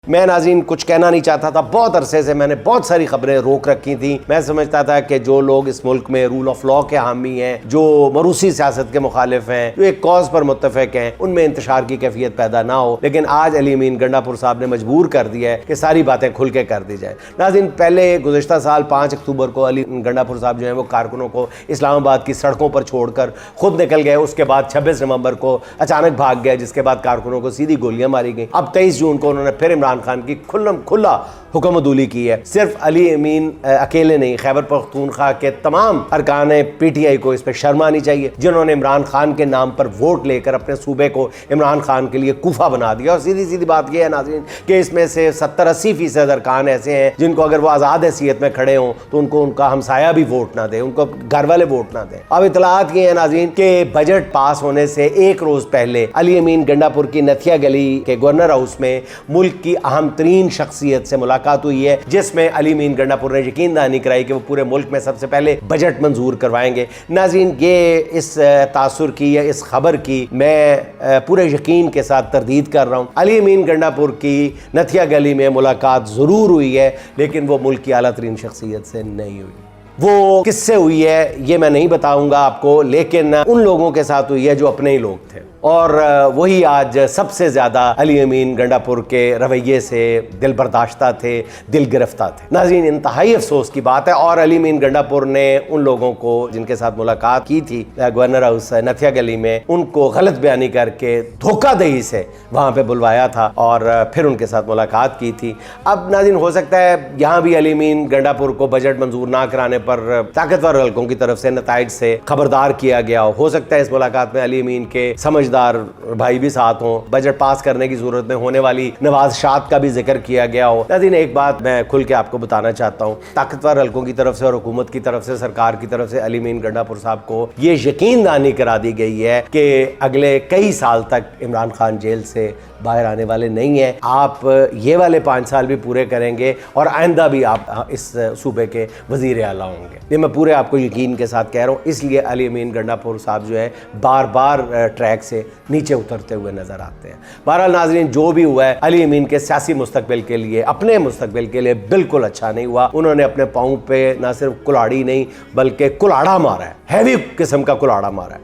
मैं नाज़रीन कुछ कहना नहीं चाहता था। बहुत अरसे से मैंने बहुत सारी खबरें रोक रखी थी। मैं समझता था कि जो लोग इस मुल्क में रूल ऑफ लॉ के हामी हैं, जो मरूसी सियासत के मुखालिफ हैं, जो एक कॉज पर मुत्तफिक हैं, उनमें इंतशार की कैफियत पैदा ना हो। लेकिन आज अली अमीन गंडापुर साहब ने मजबूर कर दिया है कि सारी बातें खुल के कर दी जाए। नाज़रीन, पहले गुज़िश्ता साल 5 अक्टूबर को अली गंडापुर साहब जो है वो कारकुनों को इस्लामाबाद की सड़कों पर छोड़कर खुद निकल गए। उसके बाद 26 नवंबर को अचानक भाग गए, जिसके बाद कारकुनों को सीधी गोलियां मारी गई। अब 23 जून को उन्होंने फिर इमरान खान की खुला हुक्मदूली की है। सिर्फ अली अमीन अकेले नहीं, खैबर पख्तूनख्वा के तमाम अरकान PTI को इस पर शर्म आनी चाहिए, जिन्होंने इमरान खान के नाम पर वोट लेकर अपने सूबे को इमरान खान के लिए कूफा बना दिया। और सीधी सीधी बात यह है नाज़रीन कि इसमें से 70-80% अरकान ऐसे हैं जिनको अगर वो आज़ाद हैसियत में खड़े हों तो उनको उनका हमसाया भी वोट ना दे, उनको घर वाले वोट ना दें। अब इतलात ये है नाज़रीन कि बजट पास होने से एक रोज़ पहले अली अमीन गंडापुर की नथिया गली के गवर्नर हाउस में मुल्क की अहम तरीन शख्सियत से मुलाकात हुई है, जिसमें अली अमीन गंडापुर ने यकीन दहानी कराई कि वो पूरे मुल्क में सबसे पहले बजट मंजूर करवाएंगे। नाज़रीन, ये इस तासुर की या इस खबर की मैं पूरे यकीन के साथ तरदीद कर रहा हूँ। अली अमीन गंडापुर की नथिया गली में मुलाकात ज़रूर हुई है, लेकिन वो मुल्क की आला तरीन शख्सियत से नहीं हुई। वो किससे हुई है ये मैं नहीं बताऊंगा आपको, लेकिन उन लोगों के साथ हुई है जो अपने ही लोग थे। और वही आज सबसे ज़्यादा अली अमीन गंडापुर के रवैये से दिल बर्दाश्ता थे, दिल गिरफ्ता थे। नाज़रीन, इंतहाई अफसोस की बात है। और अली अमीन गंडापुर ने उन लोगों को जिनके साथ मुलाकात की थी गवर्नर हाउस नथिया गली में, उनको गलत बयानी करके धोखादही से वहाँ पे बुलवाया था और फिर उनके साथ मुलाकात की थी। अब नाज़रीन, हो सकता है यहाँ भी अली अमीन गंडापुर को बजट मंजूर ना कराने पर ताकतवर हल्कों की तरफ से नताइज से खबरदार किया गया हो सकता है इस मुलाकात में अली अमीन के समझदार भाई भी साथ हों। बजट पास करने की सूरत में होने वाली नवाज़शात का भी जिक्र किया गया हो। नाज़रीन, एक बात मैं खुल के आपको बताना चाहता हूँ, ताकतवर हल्कों की तरफ से और हुकूमत की तरफ से, सरकार की तरफ से अली अमीन गंडापुर साहब को ये यकीन दहानी करा दी गई है कि अगले कई साल तक इमरान खान जेल से बाहर आने वाले नहीं है। आप ये वाले 5 साल भी पूरे करेंगे और आइंदा भी आप इस सूबे के वज़ीर आला होंगे। ये मैं पूरे आपको यकीन के साथ कह रहा हूँ। इसलिए अली अमीन गंडापुर साहब जो है बार बार ट्रैक से नीचे उतरते हुए नजर आते हैं। बहरहाल नाज़रीन, जो भी हुआ है अली अमीन के सियासी मुस्तकबिल के लिए, अपने मुस्तकबिल के लिए बिल्कुल अच्छा नहीं हुआ। उन्होंने अपने पाँव पे ना सिर्फ कुल्हाड़ी नहीं बल्कि कुल्हाड़ा मारा है, हैवी किस्म का कुल्हाड़ा मारा है।